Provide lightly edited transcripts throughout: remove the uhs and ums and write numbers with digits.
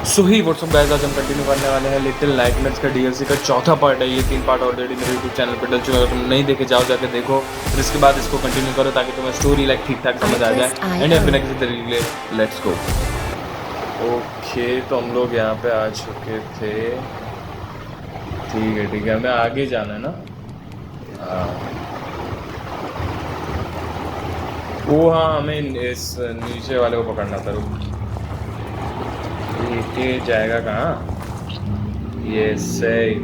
सो ही WhatsApp guys, आज हम continue करने वाले हैं लिटिल नाइटमेयर्स का डीएलसी का चौथा पार्ट है। ये 3 पार्ट ऑलरेडी मेरे यूट्यूब चैनल पर डल चुका है। अगर तुम नहीं देखे जाओ, जाके देखो, फिर इसके बाद इसको कंटिन्यू करो ताकि तुम्हें स्टोरी लाइक ठीक ठाक समझ आ जाए एंड बिना किसी तरीके लेट्स गो। ओके, तो हम लोग यहाँ पे आ चुके थे। ठीक है, हमें आगे जाना है ना। हाँ, वो हाँ, हमें इस नीचे वाले को पकड़ना था। रुक, ये जाएगा कहाँ? ये सही।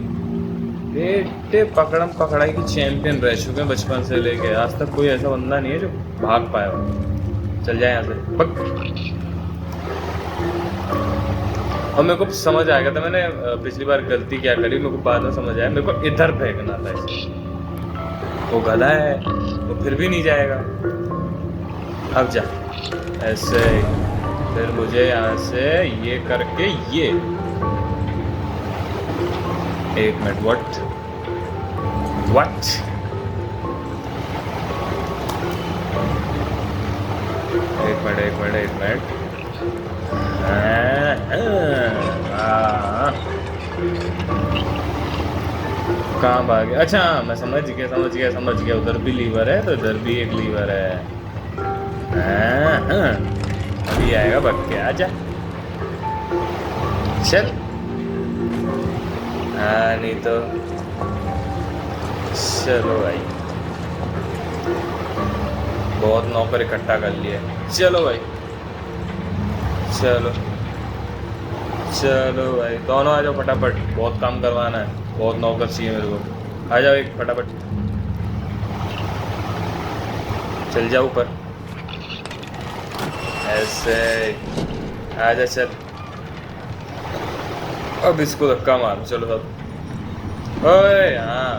बेटे पकड़म पकड़ाई की चैंपियन रह चुके हैं बचपन से लेके आज तक। कोई ऐसा बंदा नहीं है जो भाग पाया हो। चल जाए यहाँ से, पक। और मेरे को समझ आ गया था, मैंने पिछली बार गलती क्या करी, मेरे को बाद में समझ आया। मेरे को इधर फेंकना था इसे। वो गला है, वो फिर भी नहीं जाएगा। अब जा, ऐसे। फिर मुझे यहाँ से ये करके ये। एक मिनट, व्हाट? एक मिनट। कहाँ भागे? अच्छा, मैं समझ गया। उधर भी लीवर है तो इधर भी एक लीवर है। अभी आएगा बक के। आजा, चल। हाँ, नहीं तो चलो भाई, बहुत नौकर इकट्ठा कर लिए। चलो भाई, चलो भाई, दोनों आ जाओ फटाफट। बहुत काम करवाना है, बहुत नौकर चाहिए मेरे को। आ जाओ एक फटाफट, चल जाओ ऊपर। ऐसे आजा, चल। अब इसको धक्का मारो, चलो सब। ओए हाँ,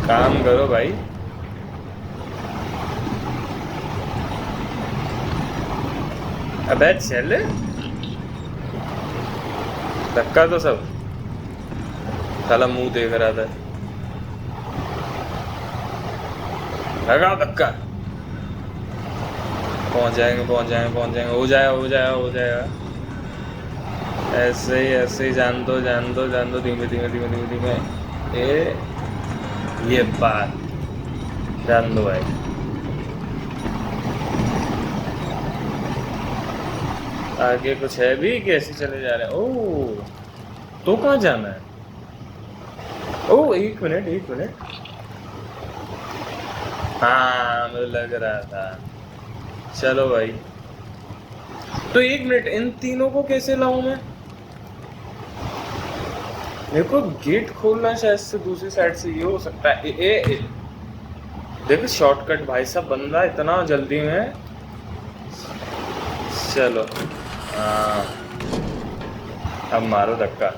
काम करो भाई। अबे चल, धक्का तो सब साला मुंह देख रहा था। लगा धक्का। पहुंच जाएंगे। हो जाएगा। ऐसे ही जान दो। धीमे। ये बात जान दो भाई। आगे कुछ है भी? कैसे चले जा रहे हैं? ओह, तो कहाँ जाना है? ओह, एक मिनट। हाँ, मुझे लग रहा था। चलो भाई, तो एक मिनट, इन तीनों को कैसे लाऊं मैं? मेरे को गेट खोलना शायद से दूसरी साइड से ये हो सकता है। देखो शॉर्टकट भाई साहब, बंदा इतना जल्दी में। चलो हाँ, अब मारो धक्का।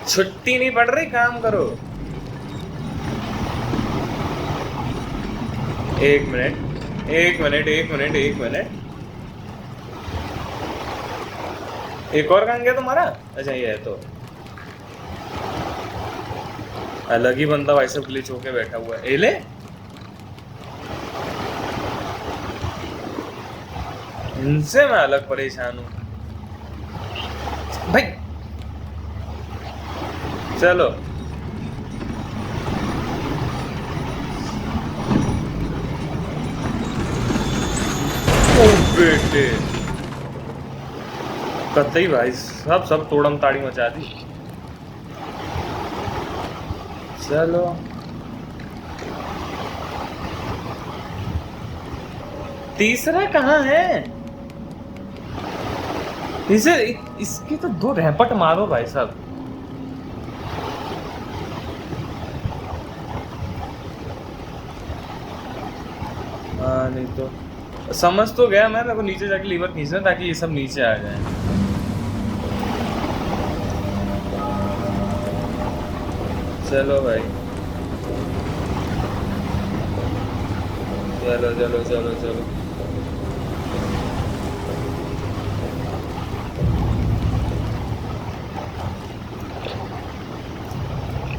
छुट्टी नहीं पड़ रही, काम करो। एक मिनट। एक और काम गया तुम्हारा? अच्छा, ये है तो अलग ही बंदा भाई सब ग्लिच होके बैठा हुआ है। ले, इनसे मैं अलग परेशान हूँ भाई। चलो ओ बेटे, कतई भाई सब तोड़म ताड़ी मचा दी। चलो, तीसरा कहाँ है? इसकी तो 2 रैपट मारो भाई साहब। हाँ, नहीं तो समझ तो गया मैं। मेरे को नीचे जाके लीवर खींचना ताकि ये सब नीचे आ जाए। चलो भाई, चलो।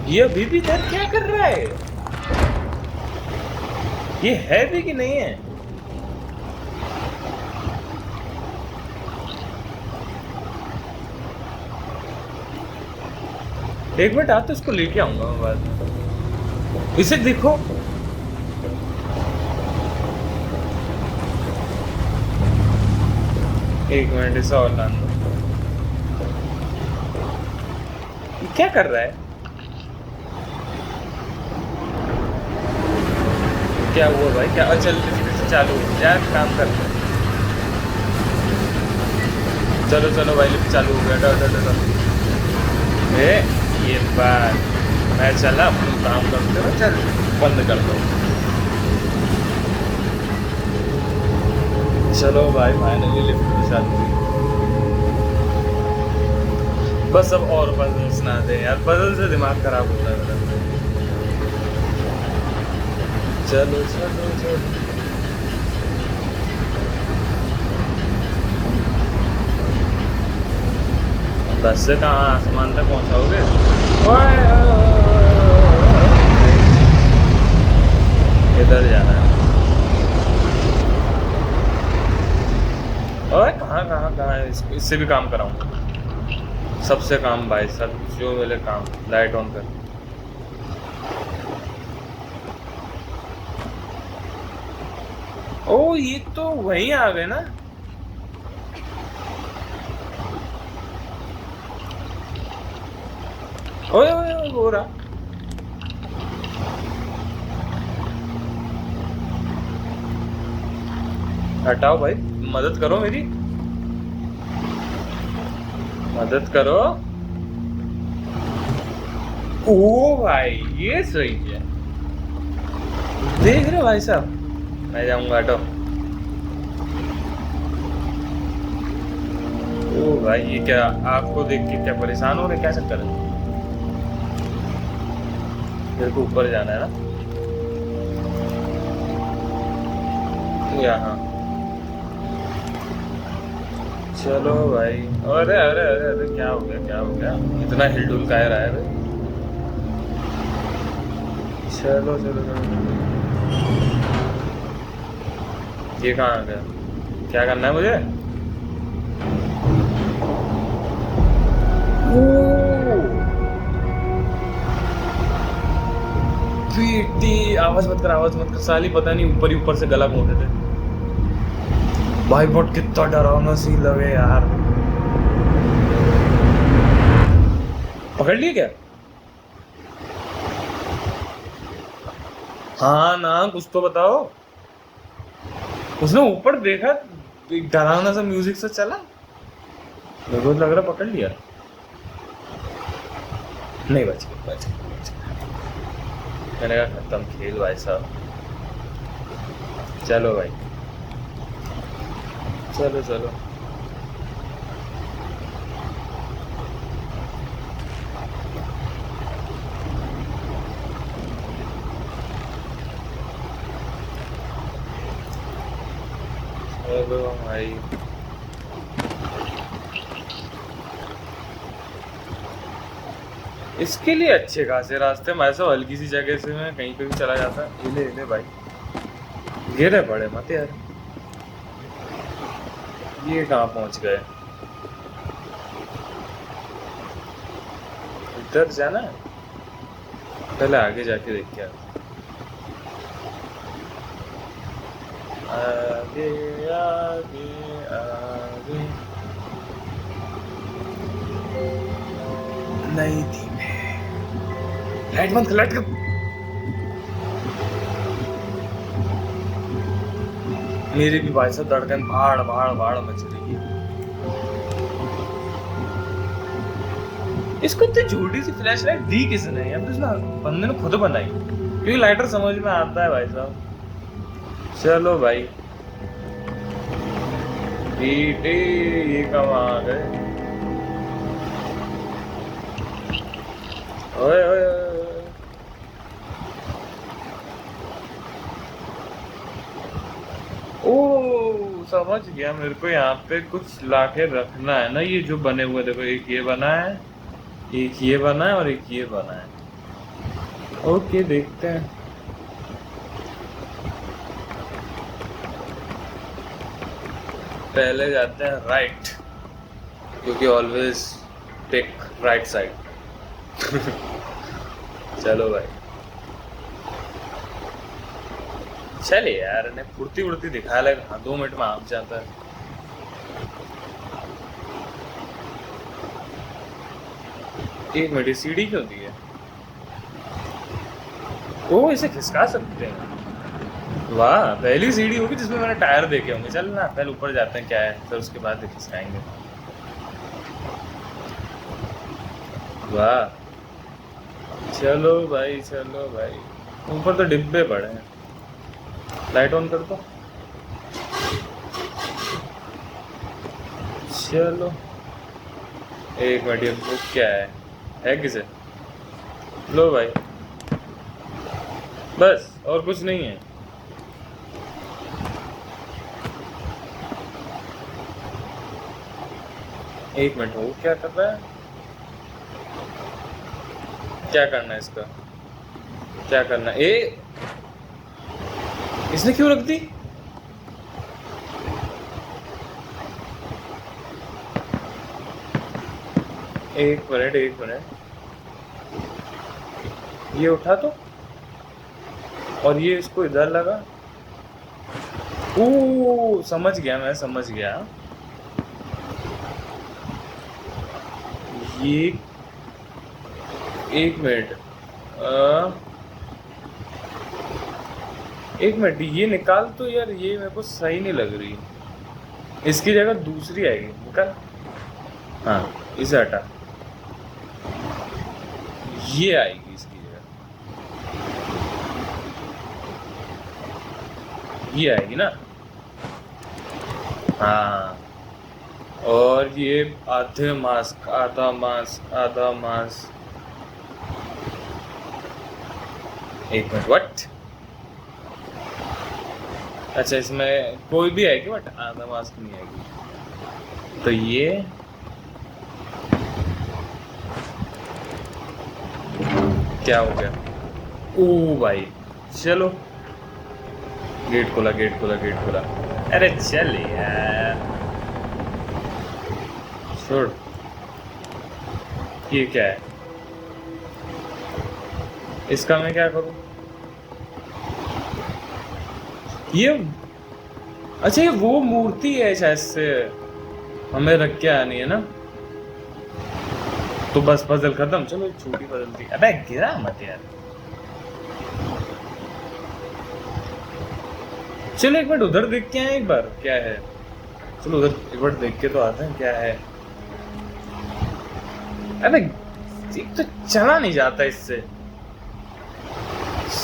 ये अभी भी इधर क्या कर रहा है? ये है भी कि नहीं है? एक मिनट, आप तो इसको लेके आऊंगा मैं बाद में। इसे देखो, एक मिनट, इसे और लान दो। क्या कर रहा है? क्या हुआ भाई? क्या चल फिर से चालू हो यार, काम कर। चलो चलो भाई, लिफ्ट चालू हो गया। ए, ये बात मैं चला अपना काम करते हुए, चल बंद कर दो। चलो भाई, फाइनली लिफ्ट भी चालू हुई। बस अब और पजल्स ना दे यार, पजल से दिमाग खराब होता है मेरा। चलो चलो चलो, बस से कहाँ आसमान तक पहुँचाओगे? ओए, इधर जाना है। ओए कहाँ कहाँ कहाँ है? इससे भी काम कराऊंगा, सबसे काम भाई, सब जो मिले काम। लाइट ऑन कर। ओ, ये तो वहीं आ गए ना। ओए ओए ओए, हो रहा। हटाओ भाई, मदद करो मेरी, मदद करो। ओ भाई, ये सही है। देख रहे हो भाई साहब, मैं जाऊंगा, हटो। ओ भाई, ये क्या आपको देख के क्या परेशान हो रहे? क्या चक्कर है? मेरे को ऊपर जाना है ना, यहाँ। चलो भाई। अरे अरे अरे अरे, क्या हो गया? क्या हो गया? इतना हिलडुल का रहा है भाई? चलो चलो चलो। ये कहाँ आ गया? क्या करना है मुझे? बेटी, आवाज मत कर, आवाज मत कर साली, पता नहीं ऊपर ही ऊपर से गला घोंटे थे भाई। बट कितना डरावना सी लगे यार। पकड़ लिए क्या? हाँ ना, कुछ तो बताओ। उसने ऊपर देखा, एक डरावना सा म्यूजिक से चला, मेरे को लग रहा पकड़ लिया। नहीं, बच गया, बच गया, बच गया। मैंने कहा खत्म खेल भाई साहब। चलो भाई, चलो चलो। चलो भाई, इसके लिए अच्छे खासे रास्ते, मैं सब हल्की सी जगह से मैं कहीं पे भी चला जाता। ले ले भाई, गिरे पड़े मत यार। ये कहाँ पहुंच गए? इधर जाना है, पहले आगे जाके देख के आगे आगे आगे। नहीं थी मैं, लाइट बंद कर, लाइट कर। मेरी भी भाई साहब धड़कन भाड़ भाड़ भाड़ मच रही है। इसको इतनी छोटी सी फ्लैश लाइट दी किसने? या फिर बंदे ने खुद बनाई? क्योंकि लाइटर समझ में आता है भाई साहब। चलो भाई, बेटे ये कब आ गए? ओए ओए ओए, ओ समझ गया। मेरे को यहाँ पे कुछ लाके रखना है ना, ये जो बने हुए देखो, एक ये बना है, एक ये बना है और एक ये बना है। ओके, देखते हैं। पहले जाते हैं राइट, क्योंकि ऑलवेज टेक राइट साइड। चलो भाई, चले यार, ने फुर्ती उड़ती दिखा लगा। हाँ, 2 मिनट में आम जाता है। एक मिनट, सीढ़ी क्यों दी है? ओ, इसे खिसका सकते हैं। वाह, पहली सीढ़ी होगी जिसमें मैंने टायर देखे होंगे। चल ना, पहले ऊपर जाते हैं क्या है, फिर उसके बाद खिसकाएंगे। वाह, चलो भाई, चलो भाई। ऊपर तो डिब्बे पड़े हैं। लाइट ऑन कर दो। चलो, एक मिनट, ये बुक क्या है किसे? लो भाई, बस और कुछ नहीं है। एक मिनट, वो क्या कर रहा है? क्या करना है इसका? क्या करना है? इसने क्यों रख दी? एक मिनट, ये उठा तो, और ये इसको इधर लगा। ओ, समझ गया, मैं समझ गया। ये एक मिनट, एक मिनट, ये निकाल तो यार, ये मेरे को सही नहीं लग रही। इसकी जगह दूसरी आएगी, निकाल। हाँ, इसे हटा, ये आएगी इसकी जगह, ये आएगी ना। हाँ, और ये आधे मास्क, आधा मास्क, आधा मास्क। एक मिनट, व्हाट? अच्छा, इसमें कोई भी आएगी बट आधा मास्क नहीं आएगी। तो ये क्या हो गया? ओ भाई, चलो, गेट खोला, गेट खोला, गेट खोला। अरे चल यार, छोड़। ये क्या है? इसका मैं क्या करूं? ये, अच्छा, ये वो मूर्ति है शायद से, हमें रख के आनी है ना। तो बस पजल खत्म। चलो, एक छोटी पजल थी। अबे गिरा मत यार। चलो, एक मिनट उधर देख के आए एक बार, क्या है। चलो उधर एक बार देख के तो आते हैं क्या है। अबे एक तो चला नहीं जाता इससे।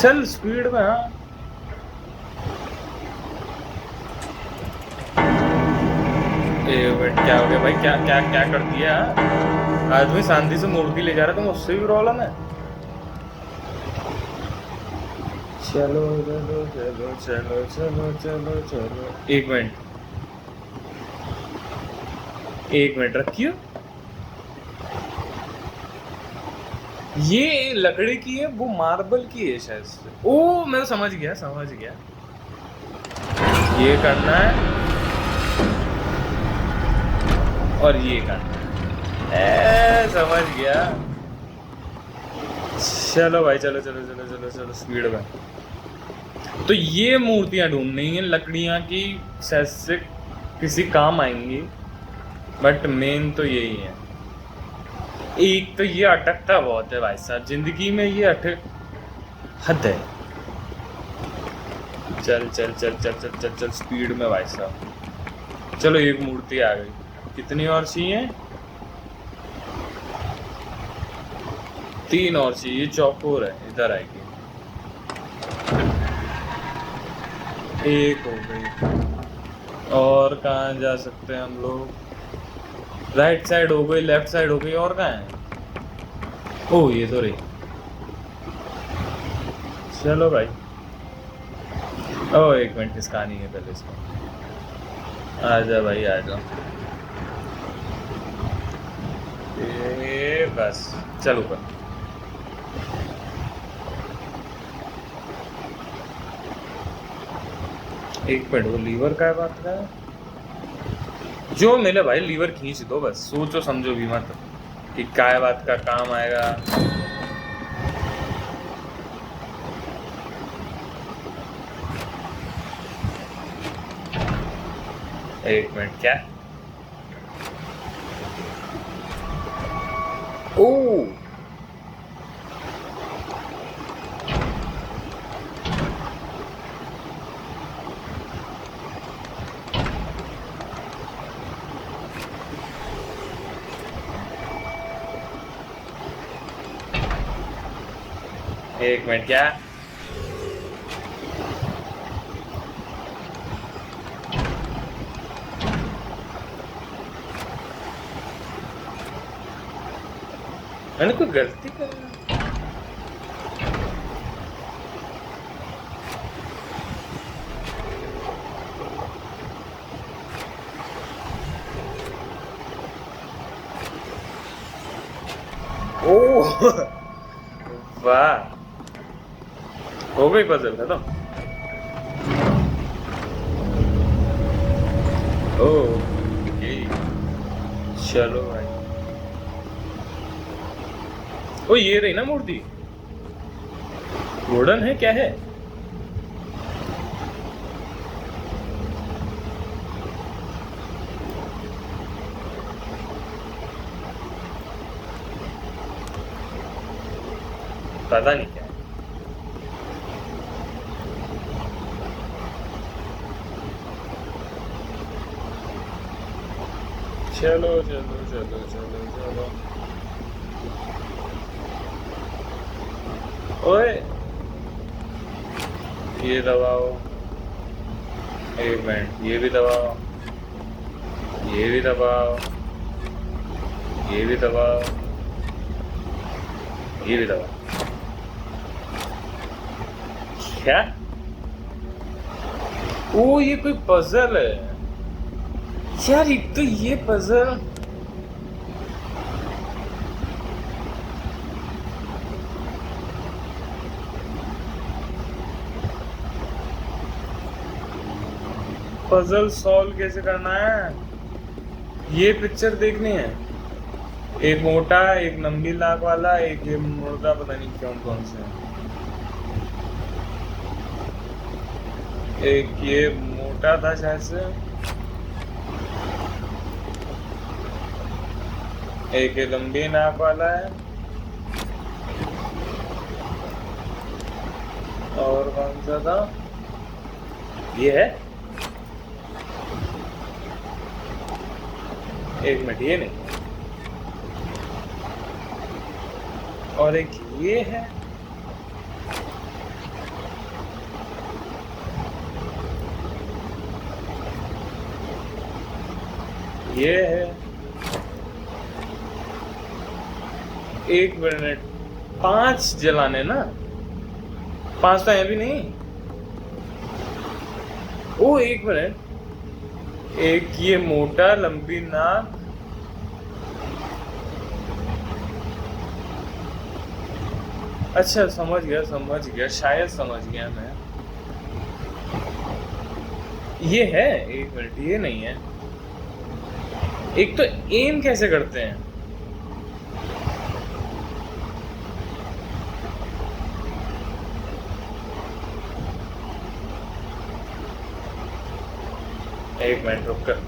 चल स्पीड में। हाँ, क्या हो गया भाई? क्या क्या क्या कर दिया? आदमी शांति से मूर्ति ले जा रहा, तुम उससे भी प्रॉब्लम है। चलो चलो चलो चलो चलो चलो चलो, एक मिनट, एक मिनट रखियो। ये लकड़ी की है, वो मार्बल की है शायद से। ओ, मैं समझ गया, समझ गया। ये करना है और ये करना है। समझ गया। चलो भाई, चलो चलो चलो चलो चलो, स्पीड में। तो ये मूर्तियां ढूंढनी है लकड़ियां की, शायद से किसी काम आएंगी, बट मेन तो यही है। एक तो ये अटकता बहुत है भाई साहब, जिंदगी में ये हद है। चल चल चल चल चल चल चल, स्पीड में भाई साहब। चलो, एक मूर्ति आ गई। कितनी और चाहिए? 3 और चाहिए। चौकोर है, इधर आएगी। एक हो गई। और कहाँ जा सकते हैं हम लोग? राइट साइड हो गई, लेफ्ट साइड हो गई, और कहाँ है? ओह, ये तो रही। चलो भाई। ओह, एक मिनट, किसका नहीं है पहले इसको। आजा भाई, आजा। बस, चलो ऊपर। एक मिनट, वो लीवर का बात का जो मिले भाई, लीवर खींच दो बस, सोचो समझो भी मत। कि काय बात का काम आएगा। एक मिनट, क्या? ओ एक मिनट, क्या? मैंने कोई गलती कर? ओह वाह, हो गई पजल खत्म। ओके, चलो भाई। ओ ये रही ना मूर्ति, गोल्डन है क्या है? पता नहीं क्या है। चलो चलो चलो चलो चलो। ओए ये दबाओ, एक मिनट, ये भी दबाओ, ये भी दबाओ, ये भी दबाओ, ये भी दबाओ। क्या? ओ ये कोई पजल है यार, एक तो ये पजल। पजल सॉल्व कैसे करना है, ये पिक्चर देखनी है। एक मोटा, एक लंबी लाख वाला, एक ये मुर्दा, पता नहीं कौन से हैं। एक ये मोटा था शायद से, एक ये लंबी नाक वाला है, और कौन सा था? ये है। एक मिनट, ये नहीं, और एक ये है। ये है। एक मिनट, 5 जलाने ना, 5 तो है भी नहीं। ओ एक मिनट, एक ये मोटा लंबी नाक, अच्छा समझ गया, शायद समझ गया मैं। ये है, एक मिनट, ये नहीं है। एक तो एम कैसे करते हैं? एक मिनट रुक कर,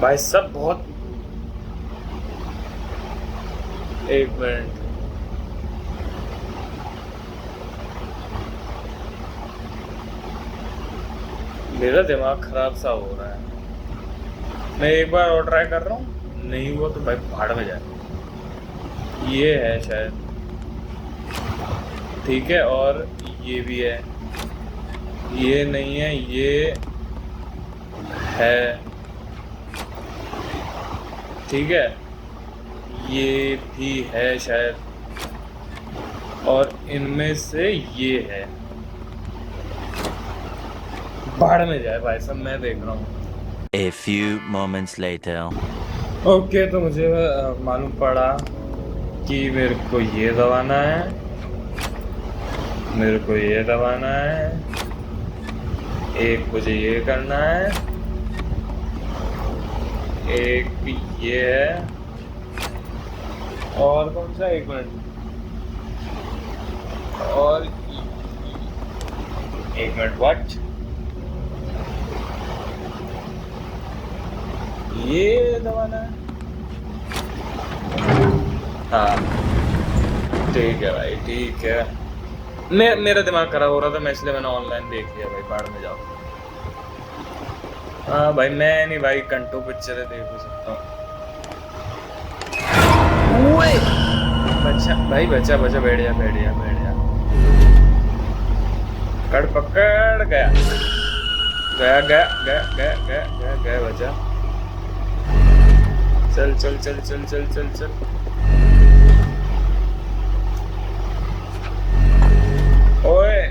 भाई सब बहुत, एक मिनट, मेरा दिमाग खराब सा हो रहा है। मैं एक बार और ट्राई कर रहा हूँ, नहीं हुआ तो भाई भाड़ में जाए। ये है शायद, ठीक है, और ये भी है। ये नहीं है, ये है, ठीक है, ये भी है शायद, और इनमें से ये है। भाड़ में जाए भाई सब, मैं देख रहा हूँ। A few moments later. Okay, तो मुझे मालूम पड़ा कि मेरे को ये दबाना है, मेरे को ये दबाना है, एक मुझे ये करना है, एक ये है, और कौन सा, एक मिनट, और एक मिनट, व्हाट, ये दबाना है। हाँ ठीक है भाई, ठीक है। मेरा दिमाग खराब हो रहा था, मैं इसलिए मैंने ऑनलाइन देख लिया भाई, बाढ़ में जाओ। हाँ भाई, मैं नहीं भाई, घंटों पिक्चरें देख भी सकता हूँ। बच्चा भाई, बच्चा बच्चा, बैठ जा बैठ जा बैठ जा। कड़ पकड़ गया गया गया गया गया गया गया गया बच्चा। चल चल चल चल चल चल चल। ओए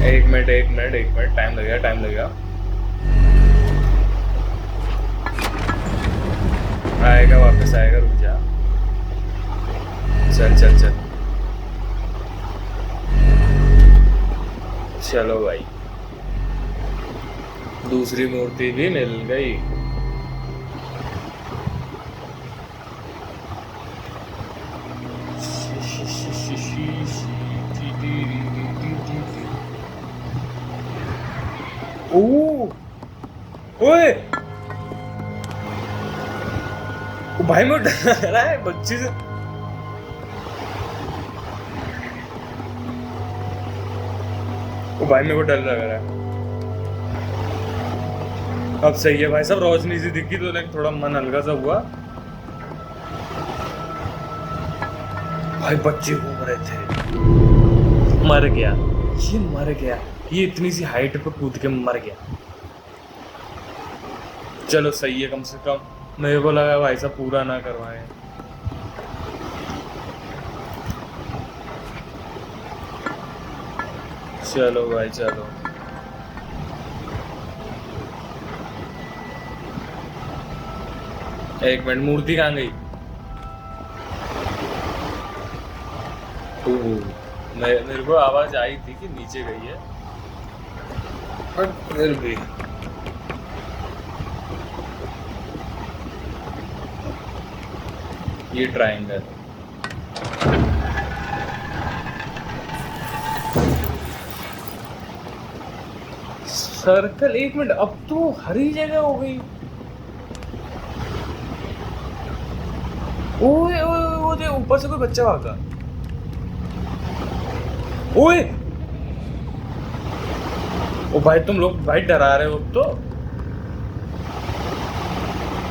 एक मिनट एक मिनट एक मिनट, टाइम लगेगा टाइम लगेगा। आएगा वापस आएगा, रुक जा। चल चल चल, चलो भाई, दूसरी मूर्ति भी मिल गई। ओए भाई, मैं डर रहा है बच्चे से। ओ भाई, मेरे को डर लग रहा है। अब सही है भाई साहब, रोशनी सी दिखी तो लाइक थोड़ा मन हल्का सा हुआ। भाई बच्चे घूम रहे थे, मर गया ये, मर गया ये, इतनी सी हाइट पे कूद के मर गया। चलो सही है, कम से कम मेरे को लगा भाई साहब पूरा ना करवाए। चलो भाई चलो। एक मिनट, मूर्ति कहाँ गई? मेरे को आवाज आई थी कि नीचे गई है, पर फिर भी ये ट्रायंगल। सर्कल, एक मिनट, अब तो हरी जगह हो गई। ओए ओए, वो देख ऊपर से कोई बच्चा भागा। ओए ओ भाई, तुम लोग भाई डरा रहे हो। तो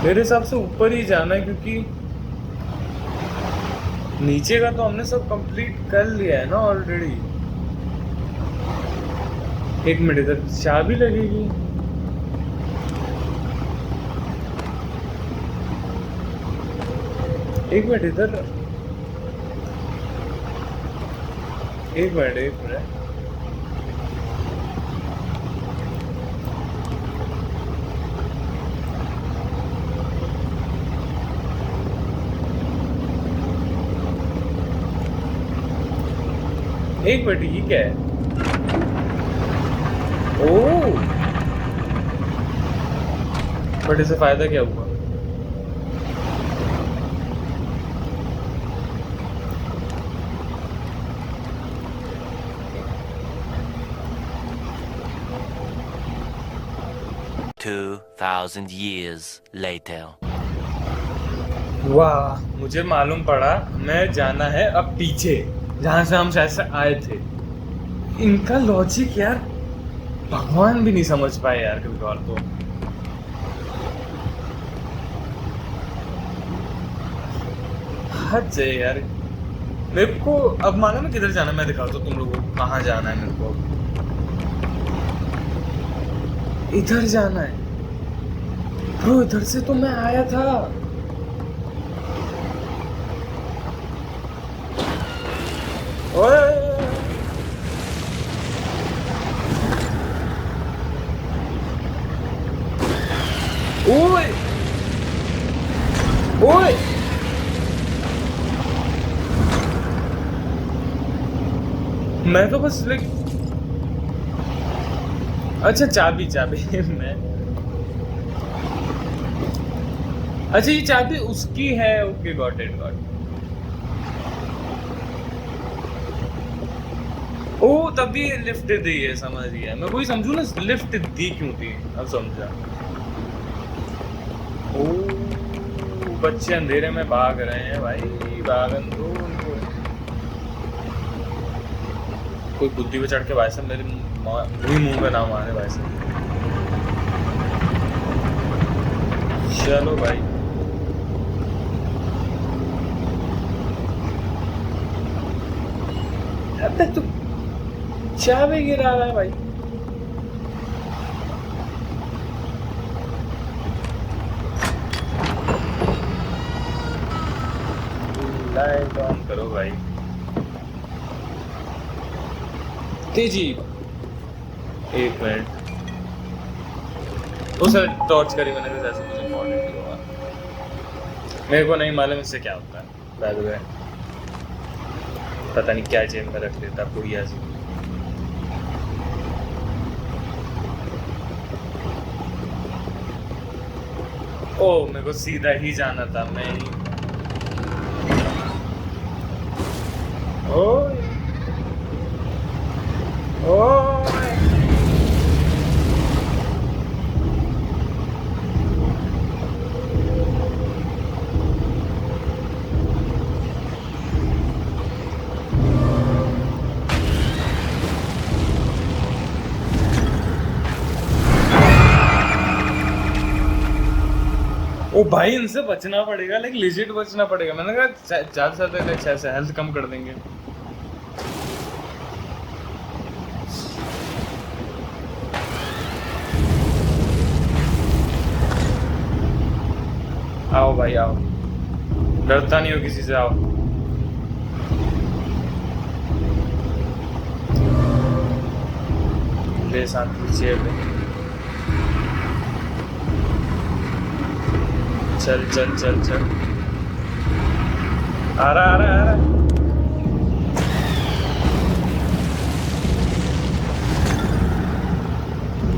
मेरे हिसाब से ऊपर ही जाना है, क्योंकि नीचे का तो हमने सब कंप्लीट कर लिया है ना ऑलरेडी। एक मिनट, इधर चाबी लगेगी। एक मिनट इधर, एक मिनट एक मिनट, एक मिनट, ये क्या है? ओह, बट इससे फायदा क्या हुआ? $2,000 years later. वाह, मुझे मालूम पड़ा मैं जाना है अब पीछे, जहां से हम शायद से आए थे। इनका लॉजिक यार भगवान भी नहीं समझ पाए यार कभी कभार तो। हद से यार, मेरे को अब मालूम है किधर जाना है। मैं दिखाता हूँ तुम लोगों को कहाँ जाना है। मेरे को इधर जाना है ब्रो, इधर से तो मैं आया था। ओए ओए ओए, मैं तो बस लाइक, अच्छा चाबी चाबी मैं अच्छा ये चाबी उसकी है, ओके गॉट इट गॉट। ओ तभी लिफ्ट दी है, समझ गया मैं, वही समझू ना लिफ्ट दी क्यों थी, अब समझा। ओ बच्चे अंधेरे में भाग रहे हैं भाई, भागन दो उनको। कोई बुद्धि पे चढ़ के भाई साहब मेरे मुंह में ना मारे भाई साहब। चलो भाई अब तक तो चाबी गिरा रहा है भाई। लाइट ऑन करो भाई तेजी। एक मिनट, वो सर टॉर्च करी मैंने, कुछ ऐसा कुछ इम्पोर्टेंट ही होगा, मेरे को नहीं मालूम इससे क्या होता है बाय द वे। पता नहीं क्या जेब में रख लेता बुढ़िया सी। ओ मेरे को सीधा ही जाना था, मैं ही ओए ओए ओ भाई इनसे बचना पड़ेगा, लाइक लिजिट बचना पड़ेगा। मैंने कहा ज्यादा से ज्यादा लाइक ऐसे हेल्थ कम कर देंगे। आओ भाई आओ, डरता नहीं हो किसी से, आओ। ले शांति चेयर, चल चल चल चल, आ रहा आ रहा आ रहा।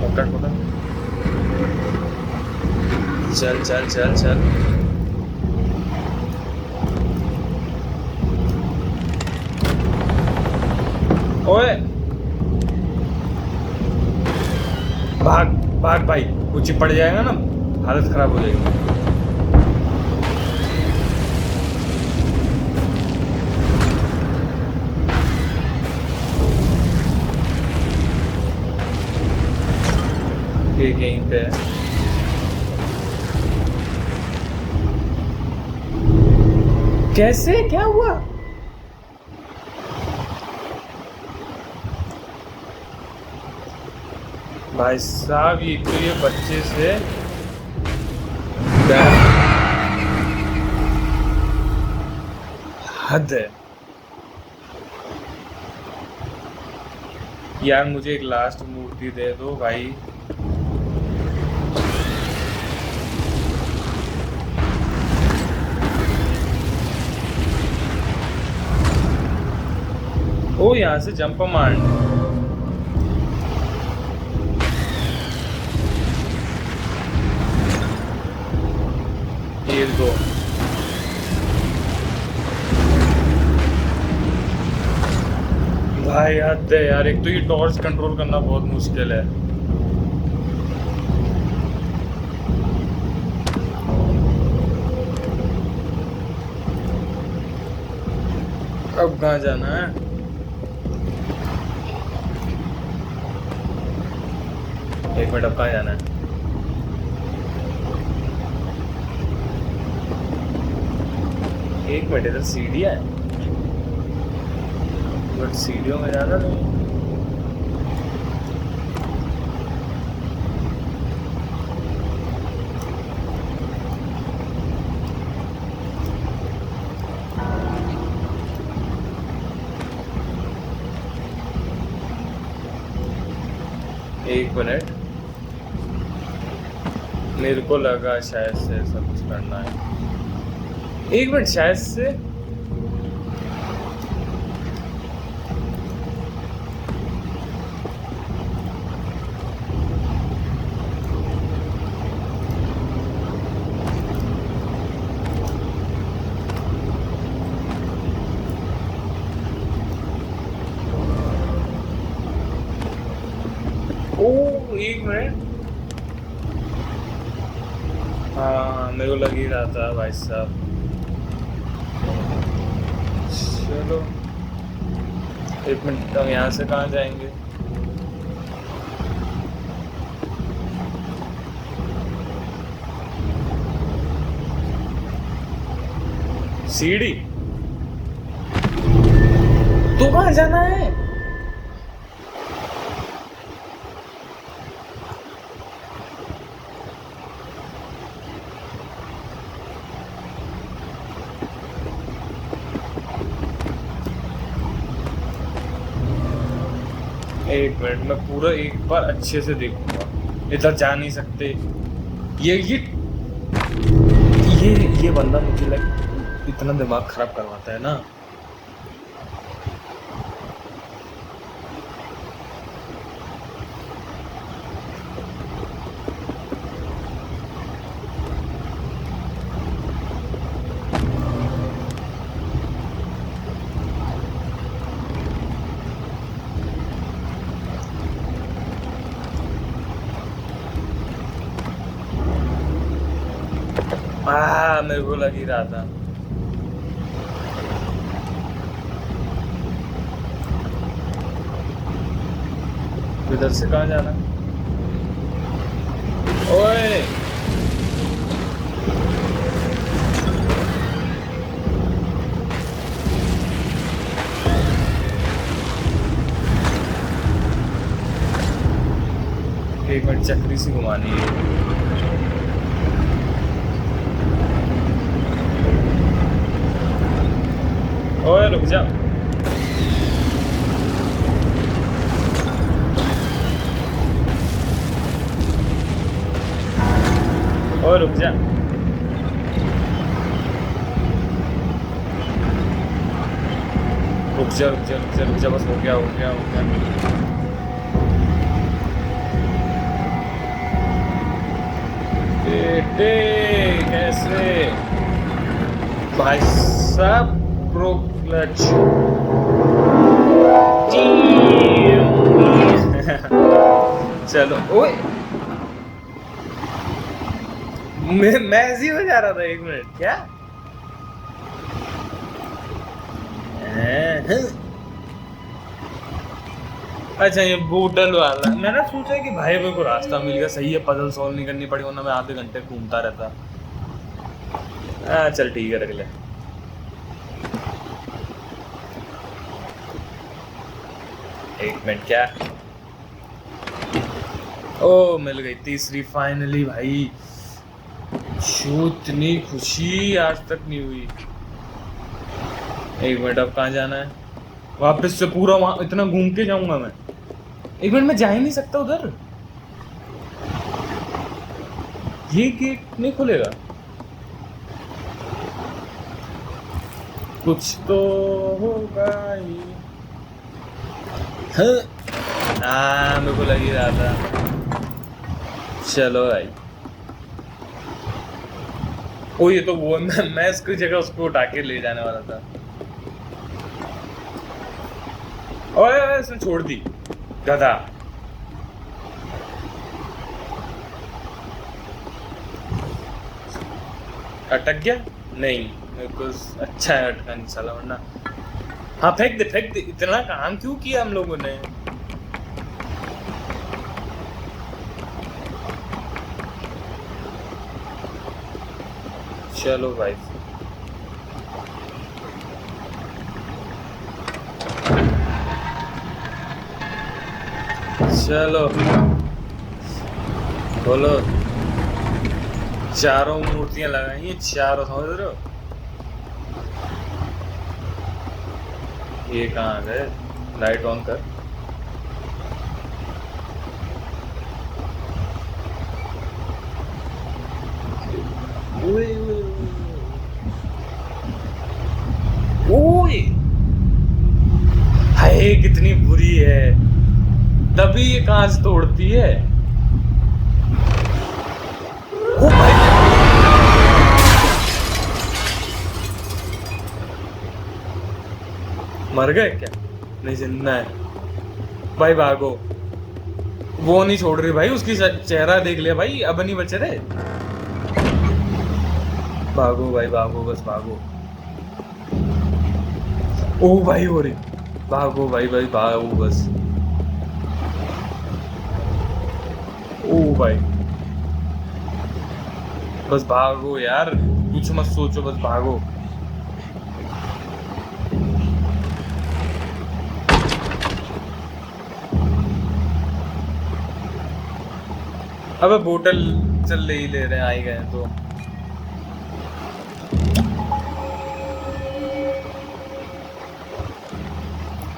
पकड़ पकड़, चल चल चल चल। ओए भाग भाग भाई, कुछ पड़ जाएगा ना हालत खराब हो जाएगी। ये यहीं पे है। कैसे क्या हुआ? भाई साहब ये तो ये बच्चे से हद है यार। मुझे एक लास्ट मूर्ति दे दो भाई। ओ यहाँ से जंप मारने, ये दो। भाई हद है यार, एक तो ये टॉर्च कंट्रोल करना बहुत मुश्किल है। अब कहाँ जाना है? एक मिनट, अब कहाँ जाना है? एक मिनट, इधर सीढ़ियाँ है बट सीढ़ियों में जाना नहीं। एक मिनट, मेरे को लगा शायद से ऐसा कुछ करना है। एक मिनट, शायद से ओ एक मिनट, हाँ मेरे को लग ही रहा था भाई साहब। चलो एक मिनट, हम यहाँ से कहाँ जाएंगे? सीढ़ी तो कहाँ जाना है? एक मिनट, मैं पूरा एक बार अच्छे से देखूंगा। इधर जा नहीं सकते। ये बंदा मुझे इतना दिमाग खराब करवाता है ना। मेरे को लग ही रहा था। इधर से कहाँ जाना? ओए एक मिनट, चक्री सी घुमानी है। ओए रुक जा। ओए रुक जा। रुक जा रुक जा रुक जा रुक जा, बस हो गया हो गया हो गया। बेटे कैसे भाई साहब, प्रो क्लच। चलो ओए, मैं ऐसे ही हो जा रहा था। एक मिनट, क्या अच्छा ये बूटल वाला। मैंने सोचा कि भाई मेरे को रास्ता मिल गया, सही है, पजल सॉल्व नहीं करनी पड़ी, वरना मैं आधे घंटे घूमता रहता। चल ठीक है, रख ले। एक मिनट, क्या? ओ मिल गई तीसरी फाइनली भाई। इतनी खुशी आज तक नहीं हुई। एक मिनट, अब कहाँ जाना है? वापस से पूरा वहां इतना घूम के जाऊंगा मैं? एक मिनट, मैं जा ही नहीं सकता उधर। ये गेट नहीं खुलेगा? कुछ तो होगा ही। हाँ मेरे को लग ही रहा था। चलो भाई। ओ ये तो वो मैं इसकी जगह उसको उठा के ले जाने वाला था। ओए इसने छोड़ दी, गधा। अटक गया? नहीं, मेरे को अच्छा है अटका नहीं साला, वरना। हाँ फेंक दे। इतना काम क्यों किया हम लोगों ने? चलो भाई, चलो बोलो। चारों मूर्तियां लगाई हैं, चारों, समझ रहे हो? ये कहाँ गए? लाइट ऑन कर। ओए हाय, कितनी बुरी है, तभी ये कांच तोड़ती है। ओ भाई, मर गए क्या? नहीं, जिंदा है भाई, भागो। वो नहीं छोड़ रही भाई, उसकी चेहरा देख लिया भाई, अब नहीं बचे रे। भागो भाई भागो, बस भागो। ओ भाई हो रही, भागो भाई भाई भागो बस। ओ भाई बस भागो यार, कुछ मत सोचो, बस भागो। अबे बोतल चल ले ही ले रहे हैं, आ ही गए तो।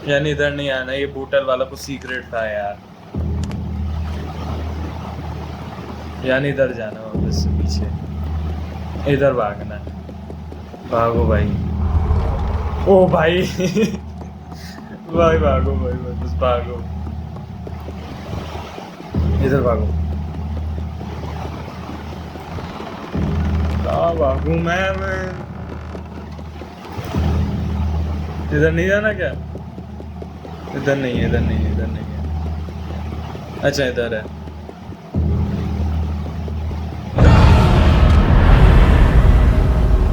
यानी इधर नहीं आना, ये बोतल वाला कुछ सीक्रेट था यार। यानी इधर जाना वापस से पीछे, इधर भागना। भागो भाई। ओ भाई भाई भागो भाई, बस भागो, इधर भागो। कहाँ भागू मैं इधर नहीं जाना क्या? इधर नहीं है, इधर नहीं है, इधर नहीं है। अच्छा इधर है।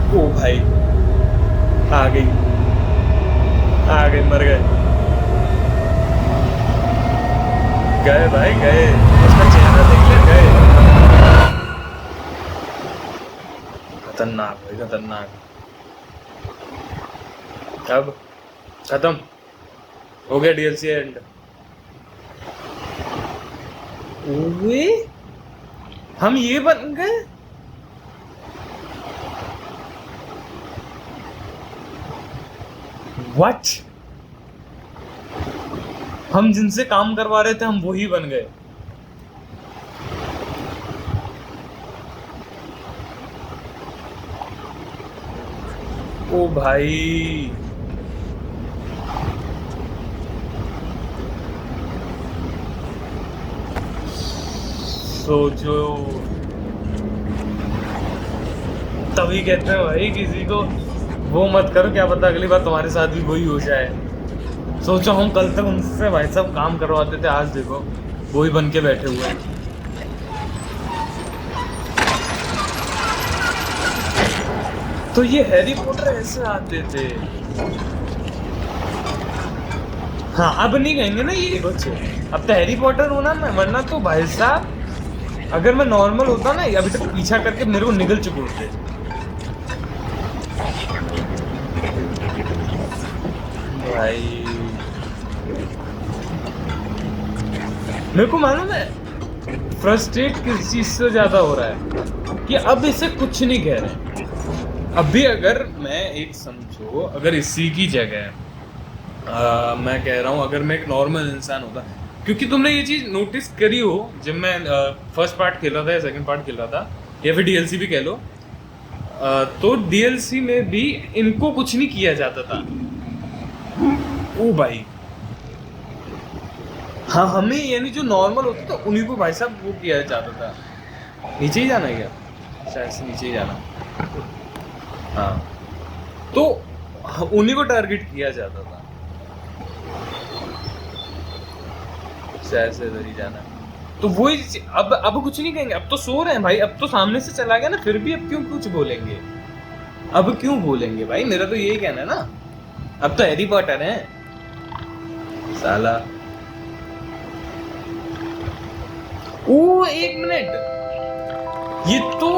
ओ भाई आ गई, आ गए, मर गए, गए भाई गए, उसका चेहरा देख ले, गए। खतरनाक भाई खतरनाक। अब खत्म हो गया डीएलसी एंड। ओए हम ये बन गए। व्हाट? हम जिनसे काम करवा रहे थे हम वही बन गए। ओ भाई सोचो, तभी कहते हैं भाई किसी को वो मत करो, क्या पता अगली बार तुम्हारे साथ भी वही हो जाए। सोचो हम कल तक उनसे भाई सब काम करवाते थे, आज देखो वही बन के बैठे हुए हैं। तो ये हैरी पॉटर ऐसे आते थे। हाँ अब नहीं कहेंगे ना ये बच्चे, अब तो हैरी पॉटर होना ना, वरना तो भाई साहब अगर मैं नॉर्मल होता ना अभी तक पीछा करके मेरे को निगल चुके होते। भाई मेरे को मालूम है फ्रस्ट्रेट किस चीज से ज्यादा हो रहा है कि अब इसे कुछ नहीं कह रहे। अभी अगर मैं एक समझो, अगर इसी की जगह मैं कह रहा हूँ अगर मैं एक नॉर्मल इंसान होता, क्योंकि तुमने ये चीज नोटिस करी हो जब मैं फर्स्ट पार्ट खेल रहा था या सेकंड पार्ट खेल रहा था या फिर डीएलसी भी कह लो, तो डीएलसी में भी इनको कुछ नहीं किया जाता था। ओ भाई हाँ, हमें यानी जो नॉर्मल होता था उन्हीं को भाई साहब वो किया जाता था। नीचे ही जाना है क्या? शायद से नीचे ही जाना। हाँ तो उन्हीं को टारगेट किया जाता था, शायद से इधर ही जाना। तो वही अब कुछ नहीं कहेंगे, अब तो सो रहे हैं भाई, अब तो सामने से चला गया ना, फिर भी अब क्यों कुछ बोलेंगे? अब क्यों बोलेंगे भाई? मेरा तो यही कहना है ना, अब तो हैरी पॉटर है साला। ओ एक मिनट, ये तो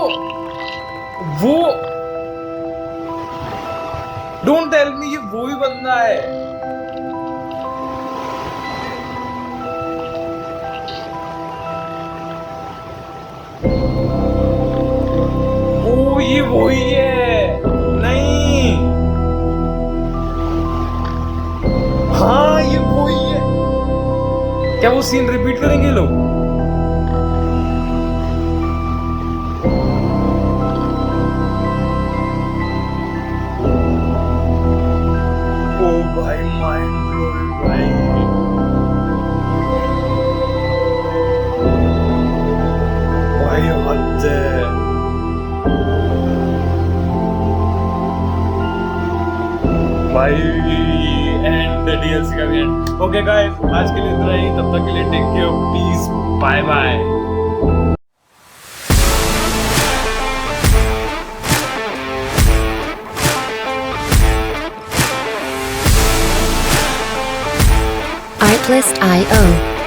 वो डोंट टेल मी ये वो ही बंदा है। ओ ये वो ही है। नहीं हाँ ये वो ही है। क्या वो सीन रिपीट करेंगे लोग? भाई माइंड ब्लोइंग भाई। भाई हद है भाई। एंड डीएलसी का भी एंड। ओके गाइस, आज के लिए इतना ही, तब तक के लिए take care, peace, bye bye. Artlist.io